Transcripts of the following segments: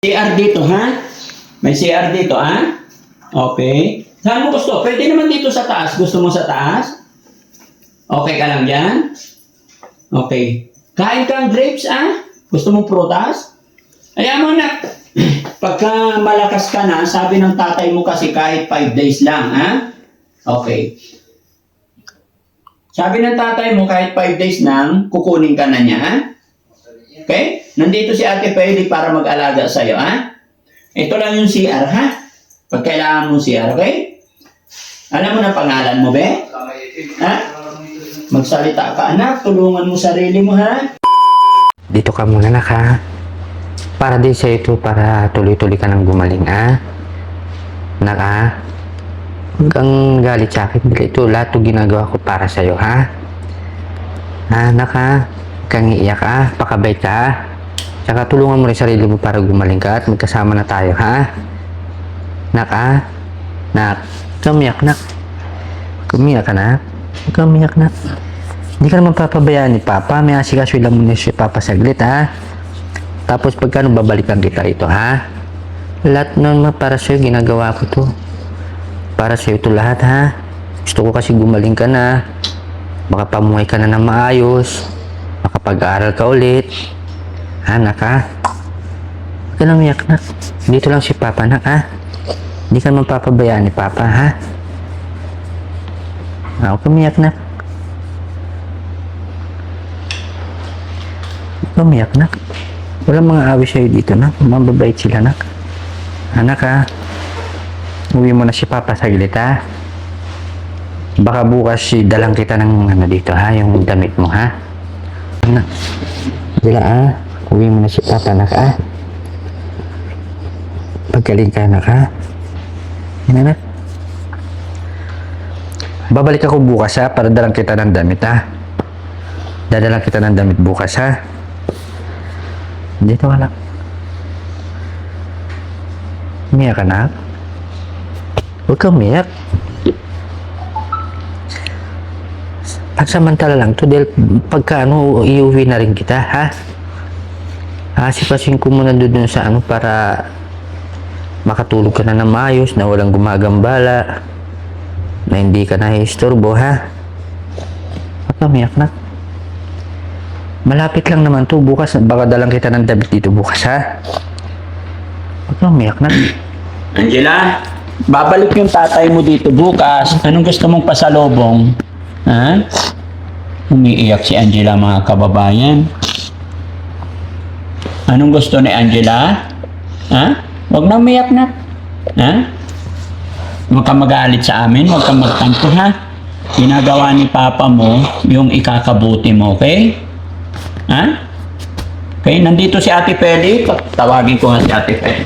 CR dito, ha? May CR dito, ha? Okay. Saan mo gusto? Pwede naman dito sa taas. Gusto mo sa taas? Okay ka lang dyan? Okay. Kain kang grapes, ah? Gusto mo prutas? Ayan mo na. Pagka malakas ka na, sabi ng tatay mo kasi kahit 5 days lang, ha? Okay. Sabi ng tatay mo kahit 5 days lang, kukunin ka na niya, ha? Okay? Nandito si Ate Peli para mag-alaga sa'yo, ha? Ito lang yung CR, ha? Pag kailangan mo CR, okay? Alam mo na pangalan mo, be? Ha? Magsalita ka, anak. Tulungan mo sarili mo, ha? Dito ka muna, anak, ha? Para din sa ito, para tuloy-tuloy ka nang gumaling, ha? Anak, ha? Huwag kang galit sa akin. Ito, lahat ito ginagawa ko para sa'yo, ha? Ha, anak, ha? Huwag kang iiyak, ha? Pakabait ka, ha? Tsaka tulungan mo rin sarili mo para gumaling ka at magkasama na tayo, ha? Anak, ha? Anak, huwag kang umiyak, anak. Huwag kang umiyak, anak. Huwag kang umiyak, anak. Hindi ka naman papabayaan ni Papa. May asikaso lang muna si Papa saglit, ha? Tapos pagkano babalikan kita rito, ha? Lahat naman para sa'yo, ginagawa ko to. Para sa'yo ito lahat, ha? Gusto ko kasi gumaling ka na. Makapamuhay ka na ng maayos. Makapag-aaral ka ulit. Ha, anak, ha? Huwag ka nang umiyak, anak. Dito lang si Papa, anak, ha? Hindi ka naman papabayaan ni Papa, ha? Huwag ka umiyak, anak. Huwag ka umiyak, anak. Walang mga away sa'yo dito, anak. Mababait sila, anak. Anak, ha? Uwi mo na si Papa saglit, ha? Baka bukas dalang kita ng ano dito, ha? Yung damit mo, ha? Anak. Dila, ha? Uwi mo na si Papa, anak, ha? Paggaling ka, anak, ha? Yan, anak. Babalik ako bukas, ha? Para dalang kita ng damit, ha? Dadalang kita ng damit bukas, ha? Dito, anak. Umiyak, anak. Huwag kang umiyak. Pagsamantala lang to dahil pagka ano, iuwi na rin kita, ha? Asipasin ko muna doon sa ano para makatulog ka na ng maayos, na walang gumagambala, na hindi ka nahiistorbo, ha? Huwag kang umiyak, anak. Malapit lang naman to bukas. Baka dalang kita ng damit dito bukas, ha? Huwag kang umiyak, anak. Angela, babalik yung tatay mo dito bukas. Anong gusto mong pasalubong? Ha? Umiiyak si Angela, mga kababayan. Anong gusto ni Angela? Ha? Huwag na umiyak, na. Ha? Huwag kang magalit sa amin. Huwag kang magtampo, ha? Ginagawa ni Papa mo yung ikakabuti mo, okay? Ha? Okay, nandito si Ate Peli. Tawagin ko nga si Ate Peli.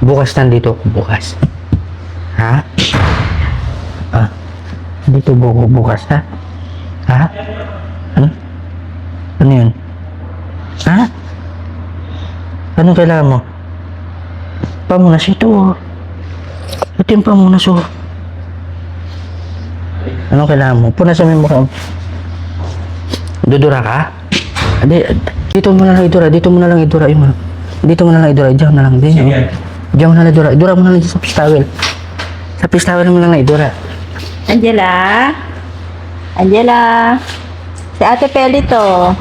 Bukas nandito ako, bukas. Ha? Ah, dito ako bukas, ha? Ha? Ano? Ano yun? Ha? Anong kailangan mo? Pamunas ito, oh. Ito yung pamunas, oh. Anong kailangan mo? Punasan mo yung mukha mo. Dudura ka? Dito mo na lang idura. Dito mo na lang idura. Dito mo na lang idura. Diyan na lang din. Sige. Diyan mo na lang idura. Idura mo na lang sa pistawel. Sa pistawel mo na lang idura. Angela? Angela? Si Ate Peli to.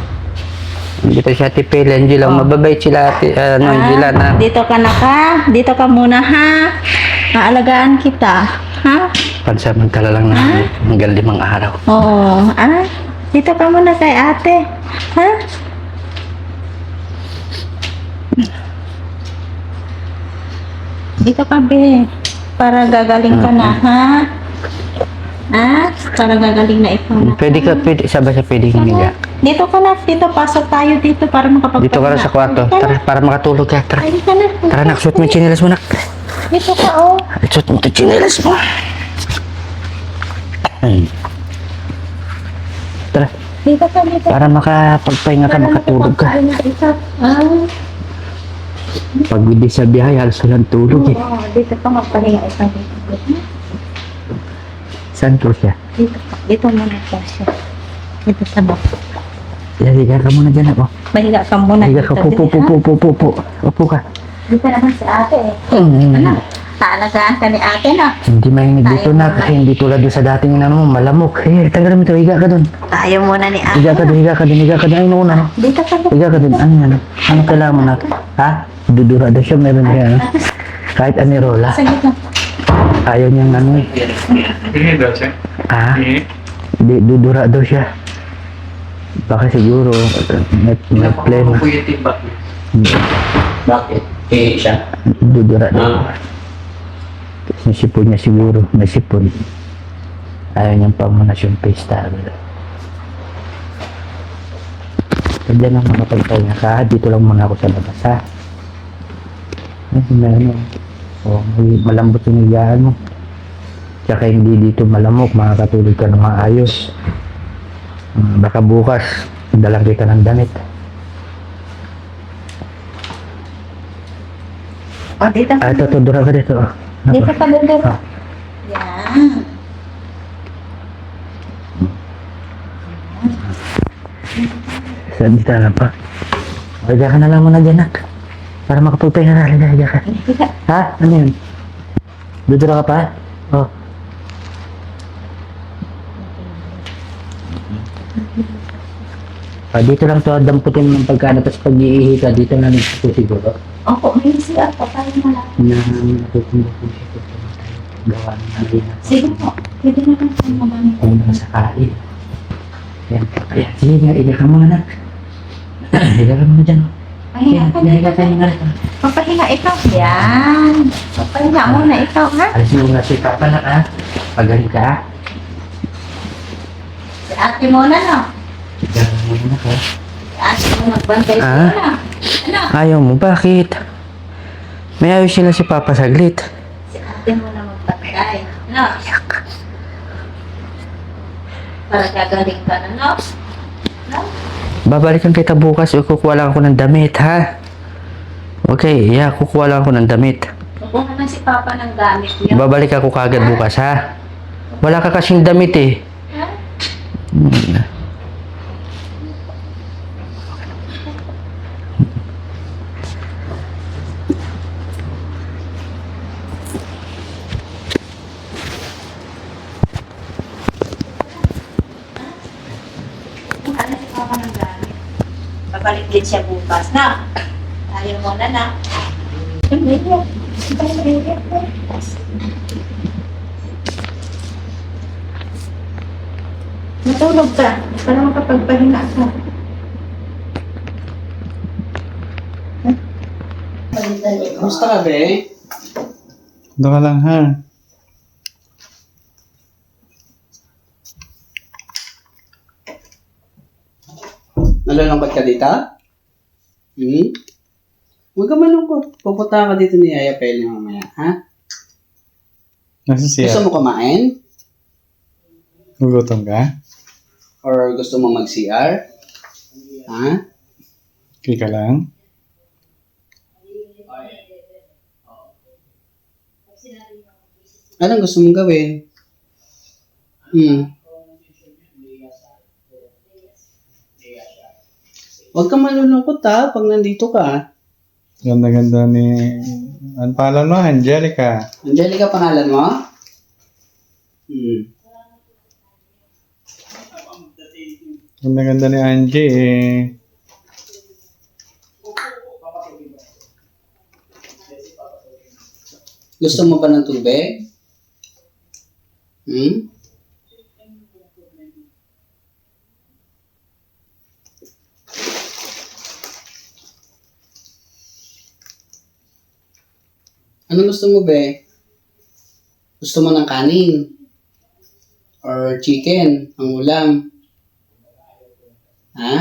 Dito si Ate Peli, Angela. Mababait sila Ate, Angela na. Dito ka na ka? Dito ka muna, ha? Maalagaan kita, ha? Pansamantala lang na hanggang 5 araw. Oo. Dito ka muna kay ate, ha? Dito ka, be. Para gagaling ka na, ha? Ha? Para gagaling na ikaw na. Pwede isa ba siya pwede humiga? Dito ka na. Dito, pasok tayo dito para makapagpahinga. Dito ka na sa kwarto. Tara, para makatulog ka. Tara. Ay, ka na. Tara, nak, suot mo yung tsinelas mo, nak. Dito ka, oh. Suot mo yung tsinelas mo. Tara, Dito ka, dito. para makapagpahinga ka, makatulog ka. Pag hindi sa biyahe, halos walang tulog eh. Oo, dito ka magpahinga ikaw dito. Saan ko siya? Dito ka. Dito muna po siya. Dito sa bako. Higa ka muna dyan ako. Mahiga ka muna Higa ka, dito, upo. Upo ka. Dito naman si ate eh. Ano? Taalagaan ka ni ate na. Hindi mahinig dito Tayo na muna. kasi hindi tulad doon sa dating malamok. Tanggalin mo ito, higa ka doon. Tayo muna ni ate. Higa ka doon. Ay, nauna. Dito ka ba? Higa ka doon. Ano yan? Ano kailangan mo na? Ha? Dudura daw siya, meron siya. Ha? Kahit anirola. Saglit lang. Ayaw niyang ano eh. Tingin daw siya. Ha? Tingin. Di, dudura daw siya. Baka siguro, may plema. Bakit? Eh, siya. Dudura daw. Ah. Yung sipon niya siguro, may sipon. Ayaw niyang pamunas yung face towel. Kaya lang makapagpahinga ka, dito lang muna ako sa labas ha. May malambot yung higaan mo. Tsaka hindi dito malamok, makakatulog ka na maayos. Baka bukas, dalang kita ng damit. O, dito ka. Ito, dura ka dito. Dito ka dito. Ah. Yan. Saan dito na pa? Higa ka na lang muna dyan, nak. Para makapagpahinga na. Higa ka. Higa. Ha? Ano yun? Dudura ka pa? Oh. Dito lang to, damputin ng pagkano, tapos pag iihi ka, dito lang ito siguro. Opo, may siya pa. Tayo na lang. Na natutundo po siya kung tayo gawa ng halina. Sige po. Pwede na lang tayo magamit. Kung naman sa kain. Ayan. Ayan. Sige nga, higa ka muna, nak. Higa ka muna dyan. Pahinga ka Higa dito. ka, higa ka. Papahinga ikaw. Yan. Papahinga muna ikaw, ha? Alis mo nga si Papa, nak, ha? Pagaling ka, ha? Si ate muna, no? Higa ka muna, nak, ha? Si ate mo magbantay Ah? sa'yo, no? Ano? Ayaw mo, bakit? May ayos sila si Papa saglit. Si ate mo na magbantay. No? Para gagaling ka na, no? No? Babalikan kita bukas, kukuha lang ako ng damit, ha? Okay, yeah, kukuha lang ako ng damit. Kukuha na si Papa ng gamit niyo. Babalik ako kagad bukas, ha? Wala ka kasing damit, eh. Ha? Kukuha na si Papa ng gamit. Babalik din siya bukas, na? Tayo muna na. Natulog ka para makapagpahinga ka. Kumusta ka, be? Doon ka lang ha. Nalulungkot ka dito? Hmm? Huwag ka malungkot. Pupunta ka dito ni Yaya Peli mamaya, ha? Nasa siya. Gusto mo kumain? Gugutom ka? Or gusto mo mag-CR? Ha? Okay ka lang? Anong gusto mong gawin? Huwag ka malulungkot ha pag nandito ka. Ganda-ganda ni... Ano pangalan mo? Angelica. Angelica pangalan mo? Ganda-ganda ni Angie eh. Gusto mo ba ng tubig? Anong gusto mo, be? Gusto mo ng kanin? Or chicken? Ang ulam? Ha?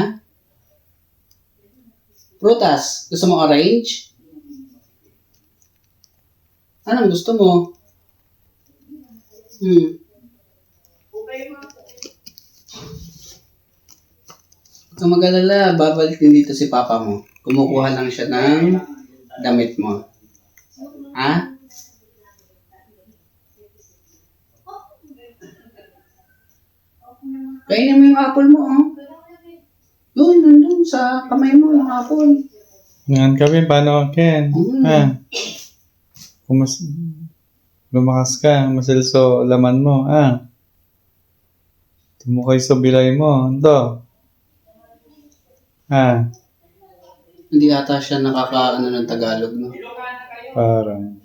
Prutas? Gusto mo orange? Anong gusto mo? Huwag kang mag-alala, babalik din dito si Papa mo. Kumukuha lang siya ng damit mo. Ha? Kainin mo yung apple mo, oh. Yun, nandun sa kamay mo, nakapon. Ngayon kami, paano Ken? Ha? Lumakas ka, masilso laman mo, ha? Tumukay sa bilay mo, ito. Ha? Hindi ata siya nakakaano ng Tagalog, no? Parang.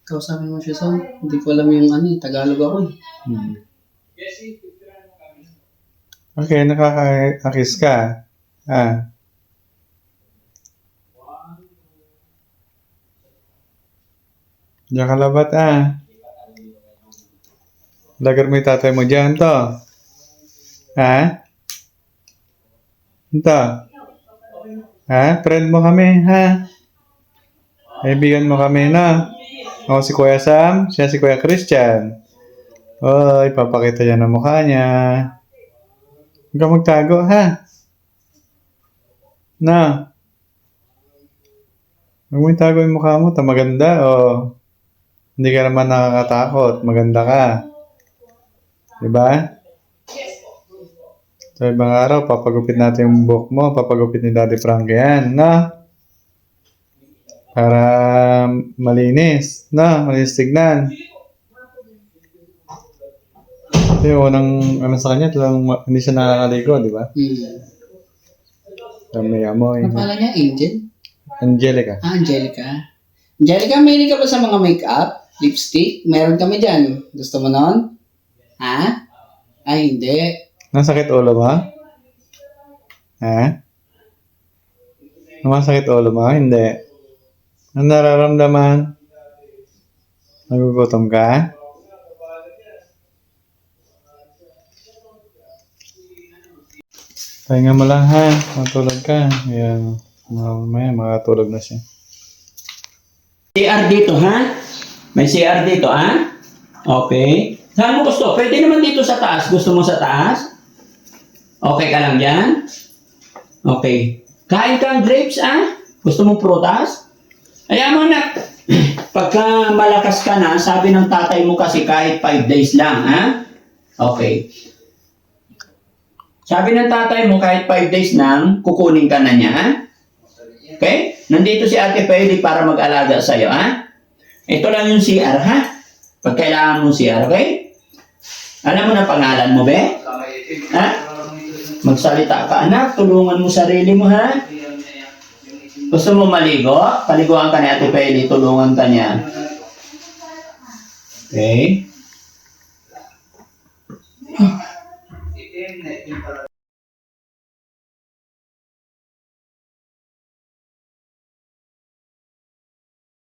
Kausapin mo siya, son. Hindi ko alam yung Tagalog ako eh. Okay, nakaka-kiss ka. Ha? Diyan ka labat, Lagar mo yung tatay mo dyan, to. Ha? Ito. Ha? Friend mo kami, ha? Kaibigan mo kami, no? Ako si Kuya Sam, siya si Kuya Christian. Oy, papakita niya ng mukha niya. Huwag ka magtago, ha? Na? Huwag mo itago yung mukha mo, maganda, o hindi ka naman nakakatakot, maganda ka. Diba? So, ibang araw, papagupit natin yung buhok mo, papagupit ni Daddy Frankie yan, no? Para malinis, no? Malinis tignan. Ito yung unang, sa kanya, hindi siya nakakaligo, di ba? May amoy. Ano pala niya? Angel? Angelica. Angelica. Angelica, mahilig ka ba sa mga makeup? Lipstick? Meron kami dyan. Gusto mo nun? Ha? Ay, hindi. Nasakit ulo mo? Ha? Masakit ulo mo? Hindi. Ano nararamdaman? Nagugutom ka? Pahinga mo lang, ha? Matulog ka. Ayan. Mamaya makatulog na siya. CR dito, ha? May CR dito, ha? Okay. Saan mo gusto? Pwede naman dito sa taas. Gusto mo sa taas? Okay ka lang dyan? Okay. Kain kang grapes, ah? Gusto mo prutas? Ayaw mo na. Pagka malakas ka na, sabi ng tatay mo kasi kahit 5 days lang, ha? Okay. Sabi ng tatay mo kahit 5 days lang, kukunin ka na niya, ha? Okay? Nandito si Ate Peli para mag-alaga sa'yo, ha? Ito lang yung CR, ha? Pag kailangan mo CR, okay? Alam mo na pangalan mo, be? Ha? Magsalita ka, anak. Tulungan mo sarili mo, ha? Gusto mo maligo? Paliguan ka ni Ate Peli. Tulungan ka niya. Okay?